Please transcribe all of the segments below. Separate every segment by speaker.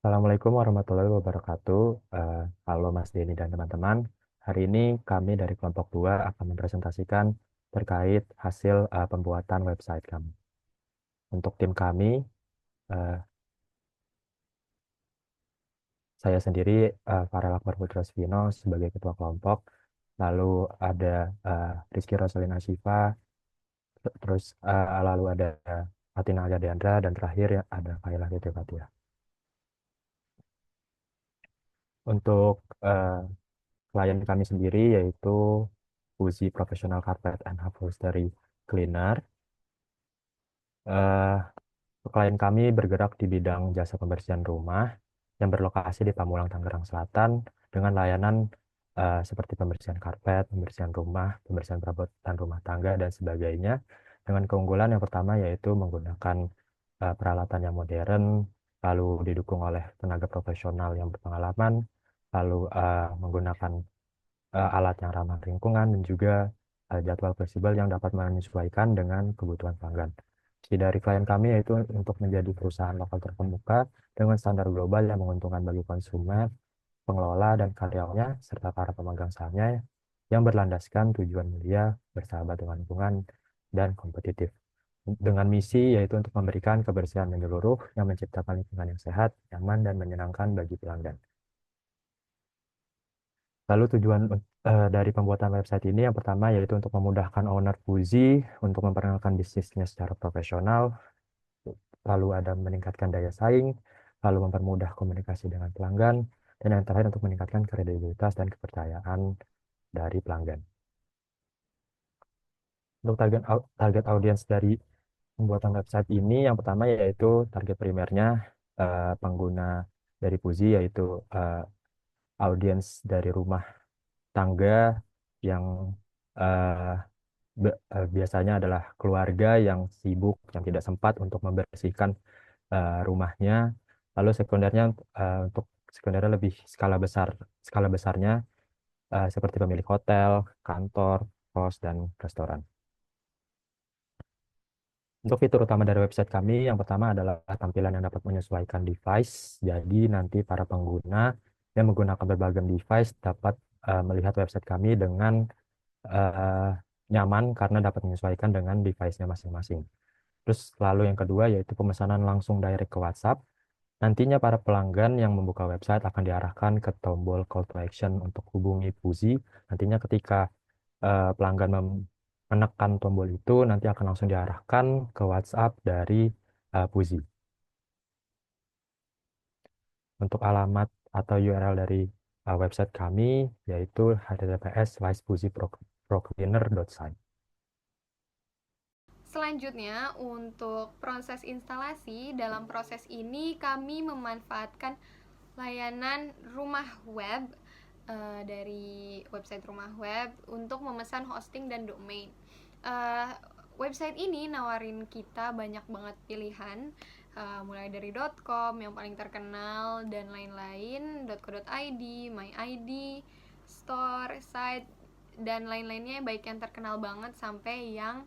Speaker 1: Assalamualaikum warahmatullahi wabarakatuh. Halo Mas Denny dan teman-teman. Hari ini kami dari kelompok 2 akan mempresentasikan terkait hasil pembuatan website kami. Untuk tim kami, eh, saya sendiri Farel Akbar Putra Svino sebagai ketua kelompok, lalu ada Rizky Rosalina Syifa, terus lalu ada Fatina Aga Deandra, dan terakhir ya ada Kailah Titi Fatia. Untuk klien kami sendiri yaitu Fuzi Professional Carpet and Upholstery Cleaner. Eh, Klien kami bergerak di bidang jasa pembersihan rumah yang berlokasi di Pamulang, Tangerang Selatan dengan layanan seperti pembersihan karpet, pembersihan rumah, pembersihan perabotan rumah tangga, dan sebagainya. Dengan keunggulan yang pertama yaitu menggunakan peralatan yang modern, lalu didukung oleh tenaga profesional yang berpengalaman, lalu menggunakan alat yang ramah lingkungan, dan juga jadwal fleksibel yang dapat menyesuaikan dengan kebutuhan pelanggan. Visi dari klien kami yaitu untuk menjadi perusahaan lokal terkemuka dengan standar global yang menguntungkan bagi konsumen, pengelola, dan karyawannya, serta para pemegang sahamnya yang berlandaskan tujuan mulia, bersahabat dengan lingkungan, dan kompetitif. Dengan misi yaitu untuk memberikan kebersihan menyeluruh yang menciptakan lingkungan yang sehat, nyaman, dan menyenangkan bagi pelanggan. Lalu tujuan dari pembuatan website ini yang pertama yaitu untuk memudahkan owner Fuzi untuk memperkenalkan bisnisnya secara profesional, lalu ada meningkatkan daya saing, lalu mempermudah komunikasi dengan pelanggan, dan yang terakhir untuk meningkatkan kredibilitas dan kepercayaan dari pelanggan. Untuk target audiens dari pembuatan website ini yang pertama yaitu target primernya pengguna dari Fuzi yaitu eh, audiens dari rumah tangga yang eh, biasanya adalah keluarga yang sibuk, yang tidak sempat untuk membersihkan rumahnya. Lalu sekundernya untuk sekundernya lebih skala besarnya seperti pemilik hotel, kantor, kos, dan restoran. Untuk fitur utama dari website kami, yang pertama adalah tampilan yang dapat menyesuaikan device. Jadi nanti para pengguna yang menggunakan berbagai device dapat melihat website kami dengan eh, nyaman karena dapat menyesuaikan dengan device-nya masing-masing. Terus lalu yang kedua yaitu pemesanan langsung direct ke WhatsApp. Nantinya para pelanggan yang membuka website akan diarahkan ke tombol call to action untuk hubungi Fuzi. Nantinya ketika pelanggan menekan tombol itu, nanti akan langsung diarahkan ke WhatsApp dari Fuzi. Untuk alamat atau URL dari website kami yaitu https://fuziprocleaner.site.
Speaker 2: Selanjutnya, untuk proses instalasi, dalam proses ini kami memanfaatkan layanan rumah web dari website rumah web untuk memesan hosting dan domain. Uh, Website ini nawarin kita banyak banget pilihan, mulai dari .com yang paling terkenal dan lain-lain, .co.id, myid, store, site, dan lain-lainnya, baik yang terkenal banget sampai yang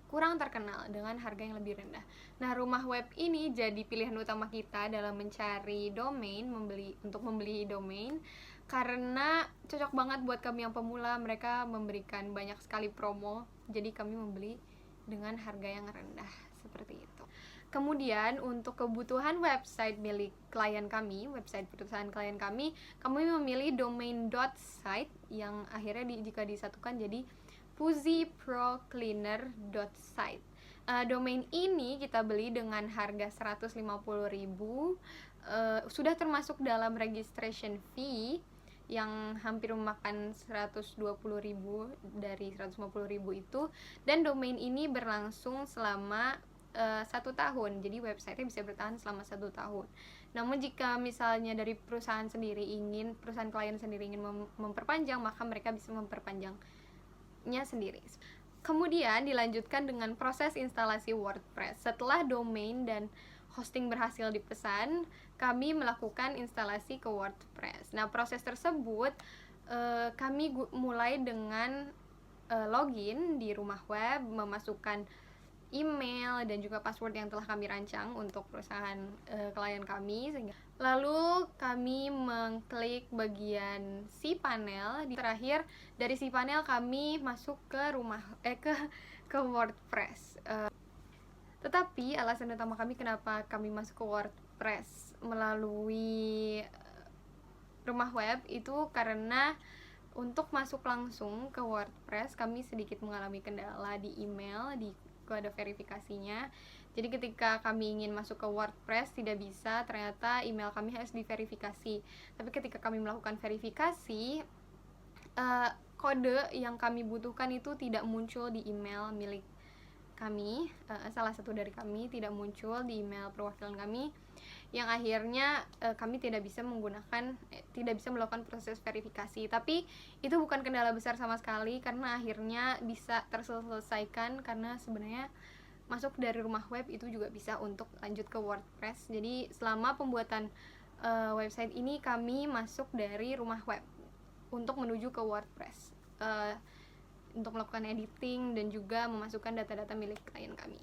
Speaker 2: kurang terkenal dengan harga yang lebih rendah. Nah, rumah web ini jadi pilihan utama kita dalam mencari domain, membeli domain, karena cocok banget buat kami yang pemula. Mereka memberikan banyak sekali promo, jadi kami membeli dengan harga yang rendah seperti itu. Kemudian untuk kebutuhan website milik klien kami, website perusahaan klien kami memilih domain.site yang akhirnya jika disatukan jadi fuziprocleaner.site. Domain ini kita beli dengan harga 150.000, sudah termasuk dalam registration fee yang hampir memakan 120.000 dari 150.000 itu, dan domain ini berlangsung selama 1 tahun, jadi websitenya bisa bertahan selama 1 tahun. Namun jika misalnya dari perusahaan klien sendiri ingin memperpanjang, maka mereka bisa memperpanjangnya sendiri. Kemudian dilanjutkan dengan proses instalasi WordPress. Setelah domain dan hosting berhasil dipesan, kami melakukan instalasi ke WordPress. Nah, proses tersebut kami mulai dengan login di rumah web, memasukkan email dan juga password yang telah kami rancang untuk perusahaan klien kami. Lalu kami mengklik bagian cPanel. Terakhir dari cPanel kami masuk ke ke WordPress. Tetapi alasan utama kami kenapa kami masuk ke WordPress melalui rumah web itu karena untuk masuk langsung ke WordPress kami sedikit mengalami kendala di email, di kode verifikasinya. Jadi ketika kami ingin masuk ke WordPress tidak bisa, ternyata email kami harus diverifikasi. Tapi ketika kami melakukan verifikasi, kode yang kami butuhkan itu tidak muncul di email milik kami. Salah satu dari kami tidak muncul di email perwakilan kami, yang akhirnya kami tidak bisa melakukan proses verifikasi. Tapi itu bukan kendala besar sama sekali karena akhirnya bisa terselesaikan, karena sebenarnya masuk dari rumah web itu juga bisa untuk lanjut ke WordPress. Jadi selama pembuatan website ini kami masuk dari rumah web untuk menuju ke WordPress untuk melakukan editing dan juga memasukkan data-data milik klien kami.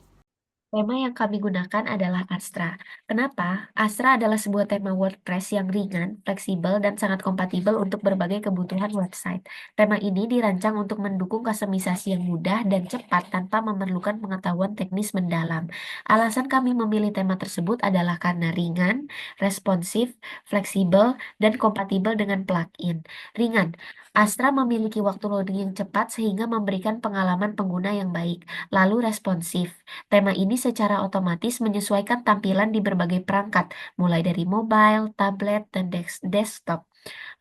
Speaker 3: Tema yang kami gunakan adalah Astra. Kenapa? Astra adalah sebuah tema WordPress yang ringan, fleksibel, dan sangat kompatibel untuk berbagai kebutuhan website. Tema ini dirancang untuk mendukung kustomisasi yang mudah dan cepat tanpa memerlukan pengetahuan teknis mendalam. Alasan kami memilih tema tersebut adalah karena ringan, responsif, fleksibel, dan kompatibel dengan plugin. Ringan, Astra memiliki waktu loading yang cepat sehingga memberikan pengalaman pengguna yang baik. Lalu responsif. Tema ini secara otomatis menyesuaikan tampilan di berbagai perangkat, mulai dari mobile, tablet, dan desktop.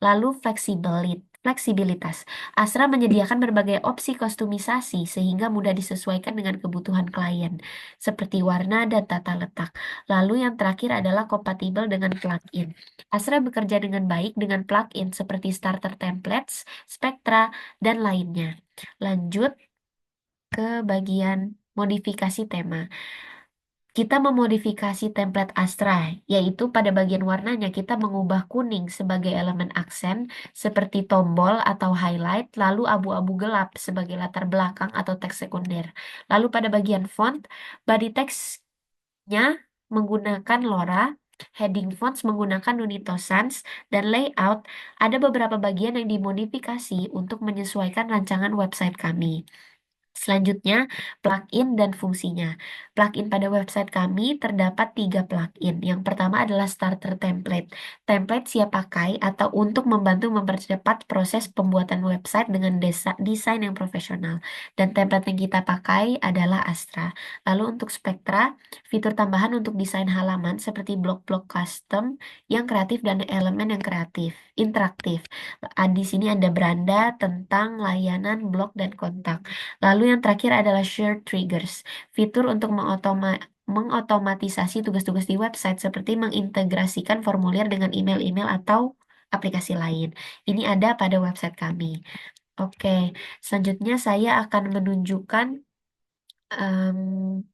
Speaker 3: Lalu fleksibilitas. Astra menyediakan berbagai opsi kustomisasi sehingga mudah disesuaikan dengan kebutuhan klien, seperti warna dan tata letak. Lalu yang terakhir adalah kompatibel dengan plugin. Astra bekerja dengan baik dengan plugin seperti starter templates, Spectra, dan lainnya. Lanjut ke bagian modifikasi tema. Kita memodifikasi template Astra, yaitu pada bagian warnanya kita mengubah kuning sebagai elemen aksen seperti tombol atau highlight, lalu abu-abu gelap sebagai latar belakang atau teks sekunder. Lalu pada bagian font, body text-nya menggunakan LoRa, heading fonts menggunakan Unito Sans, dan layout ada beberapa bagian yang dimodifikasi untuk menyesuaikan rancangan website kami. Selanjutnya, plugin dan fungsinya. Plugin pada website kami terdapat 3 plugin. Yang pertama adalah starter template. Template siap pakai atau untuk membantu mempercepat proses pembuatan website dengan desain yang profesional. Dan template yang kita pakai adalah Astra. Lalu untuk Spectra, fitur tambahan untuk desain halaman seperti blok-blok custom yang kreatif dan elemen yang kreatif, interaktif. Di sini ada beranda tentang layanan blog dan kontak. Lalu yang terakhir adalah shared triggers, fitur untuk mengotomatisasi tugas-tugas di website seperti mengintegrasikan formulir dengan email-email atau aplikasi lain. Ini ada pada website kami. Oke, selanjutnya saya akan menunjukkan em,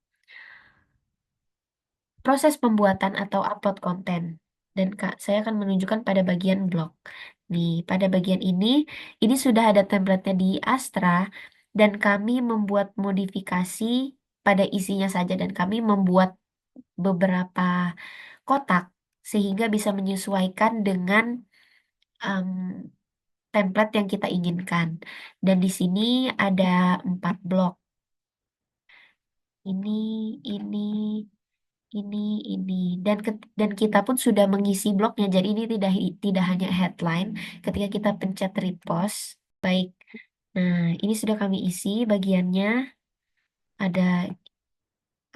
Speaker 3: proses pembuatan atau upload konten. Dan Kak, saya akan menunjukkan pada bagian blog. Nih, pada bagian ini sudah ada template-nya di Astra, dan kami membuat modifikasi pada isinya saja, dan kami membuat beberapa kotak sehingga bisa menyesuaikan dengan em, template yang kita inginkan. Dan di sini ada 4 blok. Ini, ini, ini, ini. Dan kita pun sudah mengisi blognya. Jadi ini tidak hanya headline. Ketika kita pencet repost, baik. Nah, ini sudah kami isi bagiannya. Ada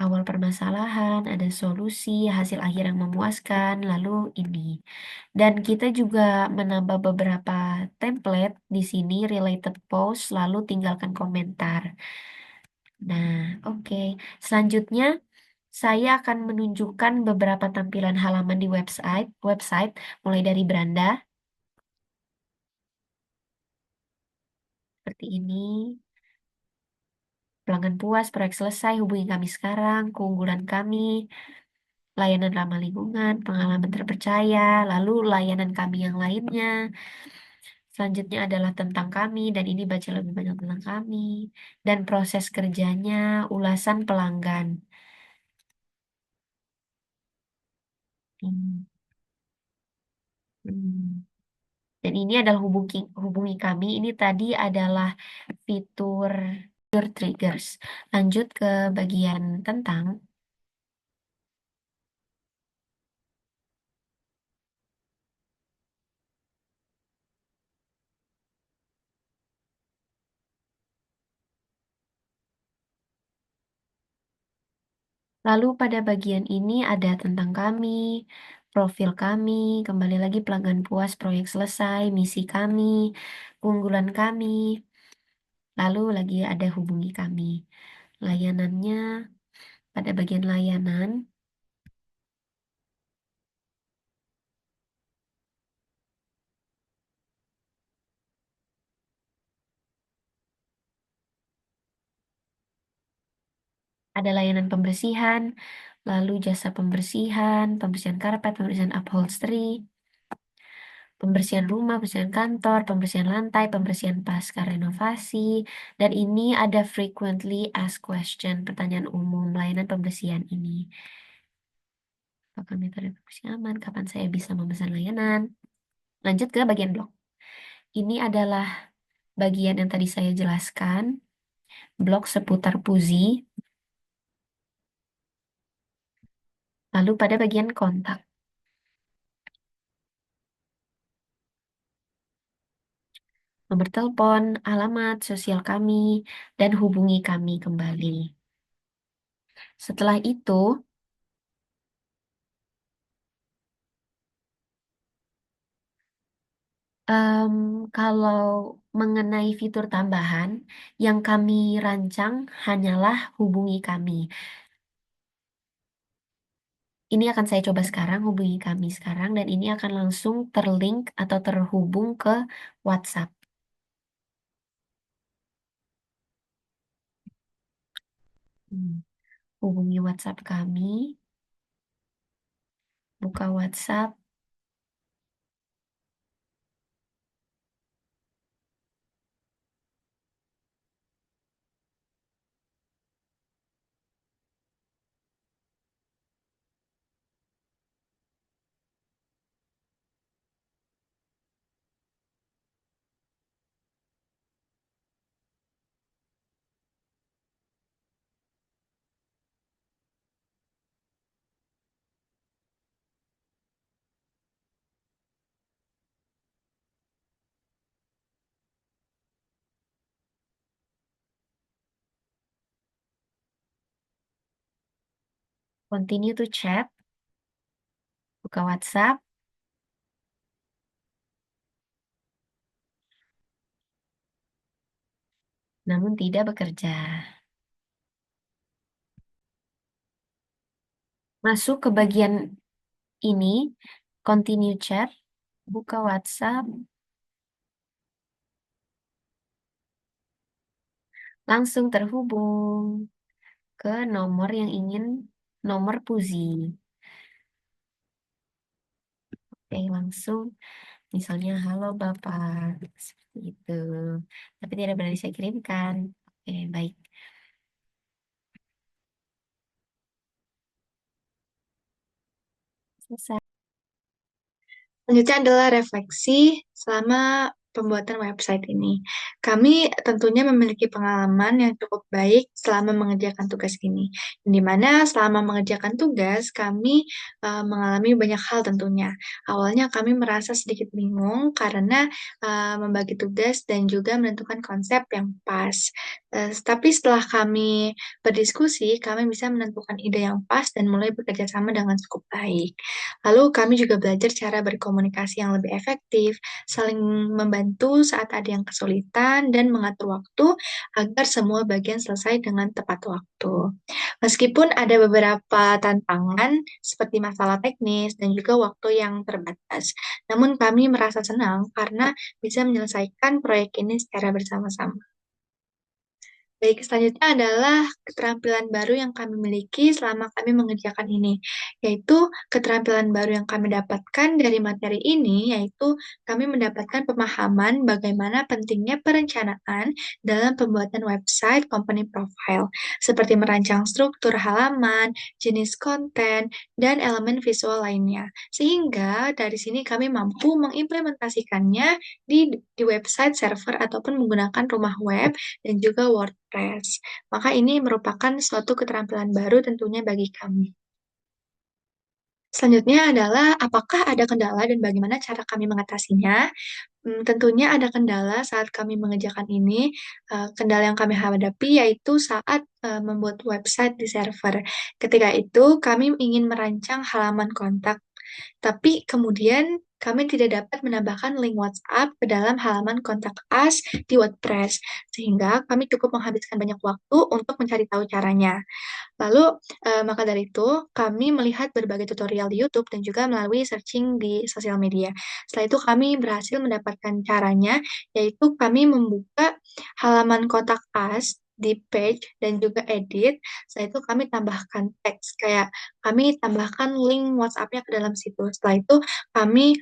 Speaker 3: awal permasalahan, ada solusi, hasil akhir yang memuaskan, lalu ini. Dan kita juga menambah beberapa template di sini, related post, lalu tinggalkan komentar. Nah, oke. Selanjutnya, saya akan menunjukkan beberapa tampilan halaman di website mulai dari beranda seperti ini. Pelanggan puas, proyek selesai, hubungi kami sekarang, keunggulan kami, layanan ramah lingkungan, pengalaman terpercaya, lalu layanan kami yang lainnya. Selanjutnya adalah tentang kami, dan ini baca lebih banyak tentang kami. Dan proses kerjanya, ulasan pelanggan. Hmm. Hmm. Dan ini adalah hubungi kami. Ini tadi adalah fitur triggers. Lanjut ke bagian tentang. Lalu pada bagian ini ada tentang kami, profil kami, kembali lagi pelanggan puas, proyek selesai, misi kami, keunggulan kami. Lalu lagi ada hubungi kami. Layanannya, pada bagian layanan, ada layanan pembersihan, lalu jasa pembersihan, pembersihan karpet, pembersihan upholstery, pembersihan rumah, pembersihan kantor, pembersihan lantai, pembersihan pasca renovasi, dan ini ada frequently asked question, pertanyaan umum, layanan pembersihan ini. Apakah metode pembersihan aman? Kapan saya bisa memesan layanan? Lanjut ke bagian blog. Ini adalah bagian yang tadi saya jelaskan, blog seputar Puzi. Lalu pada bagian kontak. Nomor telepon, alamat, sosial kami, dan hubungi kami kembali. Setelah itu, em, kalau mengenai fitur tambahan, yang kami rancang hanyalah hubungi kami. Ini akan saya coba sekarang, hubungi kami sekarang, dan ini akan langsung terlink atau terhubung ke WhatsApp. Hmm. Hubungi WhatsApp kami, buka WhatsApp, continue to chat, buka WhatsApp, namun tidak bekerja. Masuk ke bagian ini, continue chat, buka WhatsApp, langsung terhubung ke nomor yang ingin, nomor Puzi. Oke, langsung, misalnya, halo Bapak, seperti itu. Tapi tidak berani saya kirimkan. Oke, baik. Selesai.
Speaker 4: Selanjutnya adalah refleksi selama pembuatan website ini. Kami tentunya memiliki pengalaman yang cukup baik selama mengerjakan tugas ini. Di mana selama mengerjakan tugas, kami mengalami banyak hal tentunya. Awalnya kami merasa sedikit bingung karena membagi tugas dan juga menentukan konsep yang pas. Tapi setelah kami berdiskusi, kami bisa menentukan ide yang pas dan mulai bekerja sama dengan cukup baik. Lalu kami juga belajar cara berkomunikasi yang lebih efektif, saling membantu saat ada yang kesulitan, dan mengatur waktu agar semua bagian selesai dengan tepat waktu. Meskipun ada beberapa tantangan seperti masalah teknis dan juga waktu yang terbatas, namun kami merasa senang karena bisa menyelesaikan proyek ini secara bersama-sama. Baik, selanjutnya adalah keterampilan baru yang kami miliki selama kami mengerjakan ini, yaitu keterampilan baru yang kami dapatkan dari materi ini, yaitu kami mendapatkan pemahaman bagaimana pentingnya perencanaan dalam pembuatan website company profile, seperti merancang struktur halaman, jenis konten, dan elemen visual lainnya. Sehingga dari sini kami mampu mengimplementasikannya di website server ataupun menggunakan rumah web dan juga WordPress. Maka ini merupakan suatu keterampilan baru tentunya bagi kami. Selanjutnya adalah apakah ada kendala dan bagaimana cara kami mengatasinya? Tentunya ada kendala saat kami mengerjakan ini. Kendala yang kami hadapi yaitu saat membuat website di server. Ketika itu kami ingin merancang halaman kontak, tapi kemudian kami tidak dapat menambahkan link WhatsApp ke dalam halaman kontak us di WordPress, sehingga kami cukup menghabiskan banyak waktu untuk mencari tahu caranya. Lalu, maka dari itu, kami melihat berbagai tutorial di YouTube dan juga melalui searching di sosial media. Setelah itu, kami berhasil mendapatkan caranya, yaitu kami membuka halaman kontak us di page dan juga edit. Setelah itu, kami tambahkan teks, kayak kami tambahkan link WhatsApp-nya ke dalam situ. Setelah itu, kami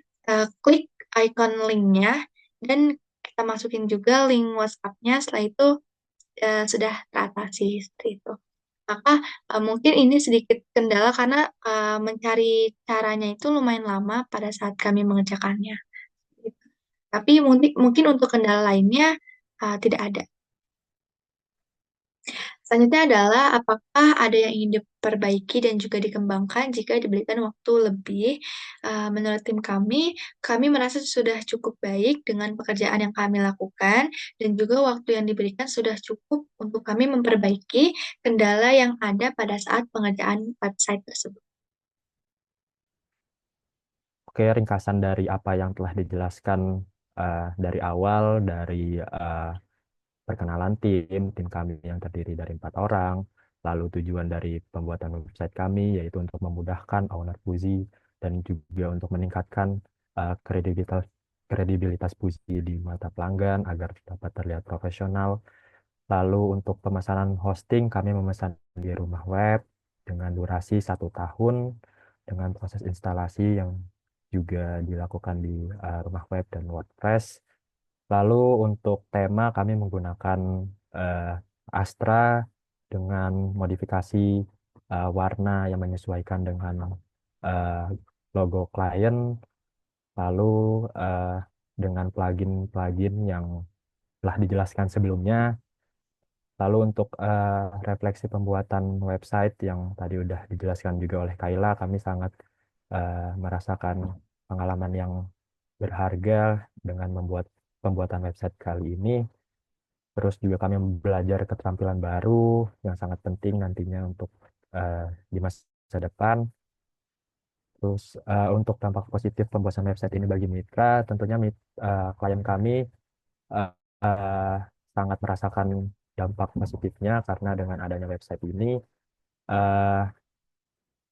Speaker 4: klik icon link-nya dan kita masukin juga link WhatsApp-nya. Setelah itu, sudah teratasi seperti itu. Maka mungkin ini sedikit kendala karena mencari caranya itu lumayan lama pada saat kami mengerjakannya. Gitu. Tapi mungkin untuk kendala lainnya tidak ada. Selanjutnya adalah apakah ada yang ingin diperbaiki dan juga dikembangkan jika diberikan waktu lebih. Menurut tim kami merasa sudah cukup baik dengan pekerjaan yang kami lakukan dan juga waktu yang diberikan sudah cukup untuk kami memperbaiki kendala yang ada pada saat pengerjaan website tersebut.
Speaker 1: Oke, ringkasan dari apa yang telah dijelaskan dari awal, dari perkenalan tim kami yang terdiri dari 4 orang, lalu tujuan dari pembuatan website kami yaitu untuk memudahkan owner Puzi dan juga untuk meningkatkan kredibilitas Puzi di mata pelanggan agar dapat terlihat profesional. Lalu untuk pemesanan hosting kami memesan di rumah web dengan durasi 1 tahun dengan proses instalasi yang juga dilakukan di rumah web dan WordPress. Lalu untuk tema kami menggunakan eh, Astra dengan modifikasi warna yang menyesuaikan dengan eh, logo klien, lalu dengan plugin-plugin yang telah dijelaskan sebelumnya. Lalu untuk refleksi pembuatan website yang tadi udah dijelaskan juga oleh Kayla, kami sangat merasakan pengalaman yang berharga dengan membuat pembuatan website kali ini. Terus juga kami belajar keterampilan baru yang sangat penting nantinya untuk di masa depan. Terus untuk dampak positif pembuatan website ini bagi mitra, tentunya klien kami eh, eh, sangat merasakan dampak positifnya karena dengan adanya website ini, eh,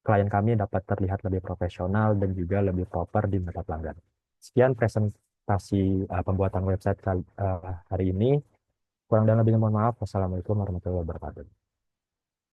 Speaker 1: klien kami dapat terlihat lebih profesional dan juga lebih proper di mata pelanggan. Sekian presentasi pembuatan website hari ini. Kurang dan lebihnya mohon maaf. Wassalamualaikum warahmatullahi wabarakatuh.